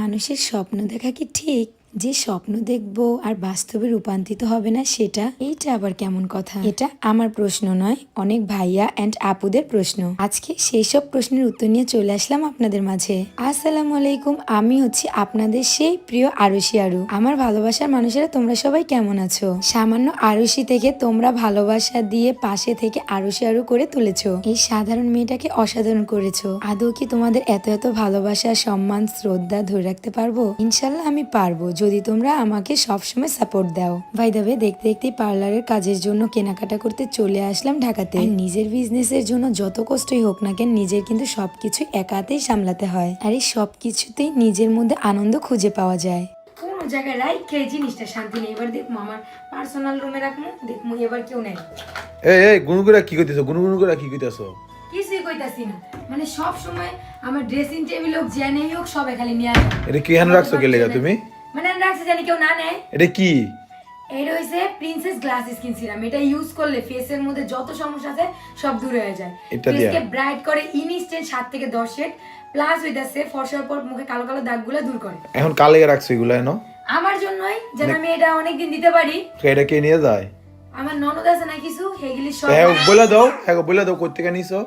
মানুষের স্বপ্ন দেখা কি ঠিক? যে স্বপ্ন দেখবো আর বাস্তবে রূপান্তরিত হবে না সেটা, এইটা আবার কেমন কথা? এটা আমার প্রশ্ন নয়, অনেক ভাইয়া অ্যান্ড আপুদের প্রশ্ন। আজকে সেই সব প্রশ্নের উত্তর নিয়ে চলে আসলাম আপনাদের মাঝে। আসসালামু আলাইকুম, আমি হচ্ছি আপনাদের সেই প্রিয় আরুষি আরু। আমার ভালোবাসার মানুষেরা তোমরা সবাই কেমন আছো? সামান্য আরুষি থেকে তোমরা ভালোবাসা দিয়ে পাশে থেকে আরুষি আরু করে তুলেছো। এই সাধারণ মেয়েটাকে অসাধারণ করেছো। আদৌ কি তোমাদের এত এত ভালোবাসা, সম্মান, শ্রদ্ধা ধরে রাখতে পারবো? ইনশাল্লাহ আমি পারবো, যদি তোমরা আমাকে সবসময় সাপোর্ট দাও। বাই দ্য ওয়ে, দেখতে দেখতে পার্লারের কাজের জন্য কেনাকাটা করতে চলে আসলাম ঢাকাতে। নিজের বিজনেসের জন্য যত কষ্টই হোক না কেন, নিজের কিন্তু সবকিছু একাতেই সামলাতে হয়। আর এই সবকিছুতেই নিজের মধ্যে আনন্দ খুঁজে পাওয়া যায়। কোন জায়গায় রাখে জিনিসটা শান্তি নেই। এবার দেখবো আমার পার্সোনাল রুমে রাখবো, দেখবো এবার কেউ নেই। এই গুনগুরা কি কইতেছো? গুনগুরা কি কইতেছো? কিছুই কইতাছি না, মানে সব সময় আমার ড্রেসিং টেবিল হোক, জেনেই হোক, সবাই খালি নিয়ে আসে। এটা কি হ্যান রাখছো কে লেগা তুমি? মানে আমি রাখছি জানি কেউ না নেয়। এটা কি? এটা হইছে প্রিন্সেস গ্লাস স্কিন সিরাম। এটা ইউজ করলে ফেসের মধ্যে যত সমস্যা আছে সব দূর হয়ে যায়। এটা দিয়া ফেসকে ব্রাইট করে ইনস্ট্যান্ট 7 থেকে 10 শেড, প্লাস হইতাছে ফর্সার পর মুখে কালো কালো দাগগুলো দূর করে। এখন কালে রাখছো এগুলা এনো? আমার জন্যই, যেন আমি এটা অনেকদিন দিতে পারি। এটা কে নিয়ে যায়? আমার ননদ আছে না কিছু, হেগুলি সব। হ্যাঁ বলে দাও কই থেকে নিছো?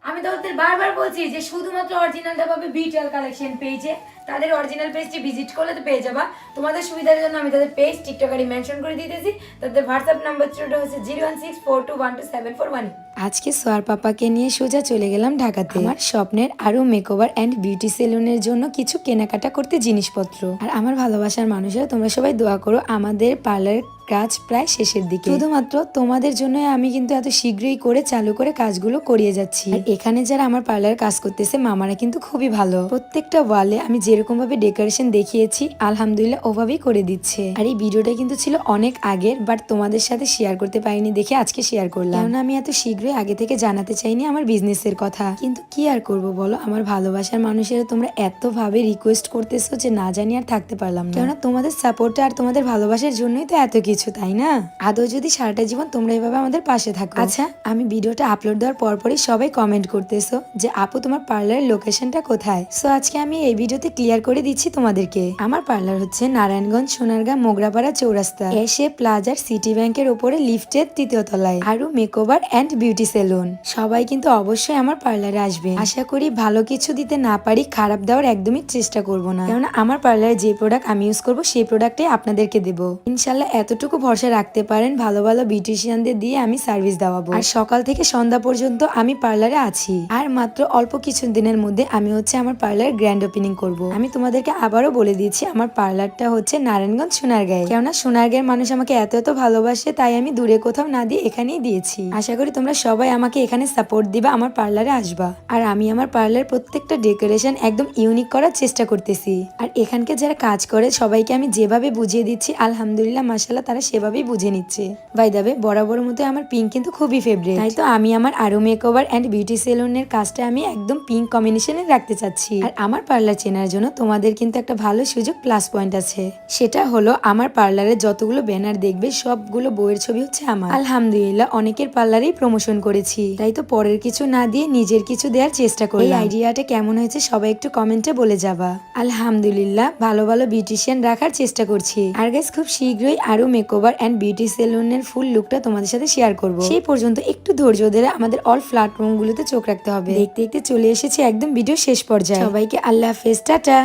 আমি তো ওদের বারবার বলছি যে শুধুমাত্র অরিজিনালটা পাবে বিটেল কালেকশন পেজে। তাদের অরিজিনাল পেজটি ভিজিট করলে তো পেয়ে যাবা। তোমাদের সুবিধার জন্য আমি তাদের পেজ টিকটকারি মেনশন করে দিতেছি। তাদের হোয়াটসঅ্যাপ নাম্বারটা হচ্ছে 01642127441। আজকে সোয়ার পাপাকে নিয়ে সোজা চলে গেলাম ঢাকাতে। আমার স্বপ্নের আরো মেকওভার অ্যান্ড বিউটি সেলুনের জন্য কিছু কেনাকাটা করতে জিনিসপত্র। আর আমার ভালোবাসার মানুষেরা তোমরা সবাই দোয়া করো, আমাদের পার্লারের কাজ প্রায় শেষের দিকে। শুধুমাত্র তোমাদের জন্য আমি কিন্তু এত শীঘ্রই করে চালু করে কাজগুলো করিয়ে যাচ্ছি। আর এখানে যারা আমার পার্লারে কাজ করতেছে মামারা কিন্তু খুবই ভালো। প্রত্যেকটা ওয়ালে আমি যেরকম ভাবে ডেকোরেশন দেখিয়েছি আলহামদুলিল্লাহ ওভাবেই করে দিচ্ছে। আর এই ভিডিওটা কিন্তু ছিল অনেক আগের, বাট তোমাদের সাথে শেয়ার করতে পারিনি দেখে আজকে শেয়ার করলাম। কারণ আমি এত শীঘ্রই আগে থেকে জানাতে চাইনি আমার বিজনেসের কথা। কিন্তু কি আর করব বলো, আমার ভালোবাসার মানুষেরা তোমরা এত ভাবে রিকোয়েস্ট করতেছো যে না জানি আর থাকতে পারলাম না। কেননা তোমাদের সাপোর্ট আর তোমাদের ভালোবাসার জন্যই তো এত কিছু, তাই না? আদৌ যদি সারাটা জীবন তোমরা এভাবে আমাদের পাশে থাকো। আচ্ছা, আমি ভিডিওটা আপলোড দেওয়ার পরপরই সবাই কমেন্ট করতেছো যে আপু তোমার পার্লারের লোকেশনটা কোথায়। সো আজকে আমি এই ভিডিওতে ক্লিয়ার করে দিচ্ছি তোমাদেরকে। আমার পার্লার হচ্ছে নারায়ণগঞ্জ সোনারগাঁ মোগরাপাড়া চৌরাস্তা এসে প্লাজার সিটি ব্যাংকের উপরে লিফটের 3য় তলায় আরু মেকওভার অ্যান্ড বিউটি সেলুন। সবাই কিন্তু অবশ্যই আমার পার্লারে আসবে। আশা করি ভালো কিছু দিতে না পারি, খারাপ দেওয়ার একদমই চেষ্টা করব না। কেননা আমার পার্লারে যে প্রোডাক্ট আমি ইউজ করবো সেই প্রোডাক্টই আপনাদেরকে দেবো। ইনশাল্লাহ এতটুকু ভরসা রাখতে পারেন, ভালো ভালো বিউটিশিয়ানদের দিয়ে আমি সার্ভিস দেওয়াবো। আর সকাল থেকে সন্ধ্যা পর্যন্ত আমি পার্লারে আছি। আর মাত্র অল্প কিছু দিনের মধ্যে আমি হচ্ছে আমার পার্লার গ্র্যান্ড ওপেনিং করব। আমি তোমাদেরকে আবারও বলে দিচ্ছি, আমার পার্লারটা হচ্ছে নারায়ণগঞ্জ সোনারগাঁয়ে। কেননা সোনারগাঁয়ের মানুষ আমাকে এত এত ভালোবাসে, তাই আমি দূরে কোথাও না দিয়ে এখানেই দিয়েছি। আশা করি তোমরা সবাই আমাকে এখানে সাপোর্ট দিবা, আমার পার্লারে আসবা। আর আমি আমার পার্লার প্রত্যেকটা ডেকোরেশন একদম ইউনিক করার চেষ্টা করতেছি। আর এখানকে যারা কাজ করে সবাইকে আমি যেভাবে বুঝিয়ে দিচ্ছি আলহামদুলিল্লাহ মাশাআল্লাহ তারা সেভাবেই বুঝে নিচ্ছে। বাই দ্য ওয়ে, বরাবর মতো আমার পিঙ্ক কিন্তু খুবই ফেভারিট, তাই তো আমি আমার আরো মেকওভার অ্যান্ড বিউটি সেলুনের কাজটা আমি একদম পিঙ্ক কম্বিনেশনে রাখতে চাচ্ছি। আর আমার পার্লার চেনার জন্য তোমাদের কিন্তু একটা ভালো সুযোগ প্লাস পয়েন্ট আছে। সেটা হলো আমার পার্লারে যতগুলো ব্যানার দেখবে সবগুলো বইয়ের ছবি হচ্ছে আমার। আলহামদুলিল্লাহ অনেকের পার্লারেই প্রমোশন করেছি, তাই তো পরের কিছু না দিয়ে নিজের কিছু দেওয়ার চেষ্টা করি। এই আইডিয়াটা কেমন হয়েছে সবাই একটু কমেন্টে বলে যাবা। আলহামদুলিল্লাহ ভালো ভালো বিউটিশিয়ান রাখার চেষ্টা করছি। আর গাইস খুব শীঘ্রই আরো মেকওভার অ্যান্ড বিউটি সেলুনের ফুল লুকটা তোমাদের সাথে শেয়ার করব। সেই পর্যন্ত একটু ধৈর্য ধরে আমাদের অল প্ল্যাটফর্ম গুলোতে চোখ রাখতে হবে। দেখতে দেখতে চলে এসেছি একদম ভিডিও শেষ পর্যায়ে। সবাইকে আল্লাহ হাফেজ, টাটা।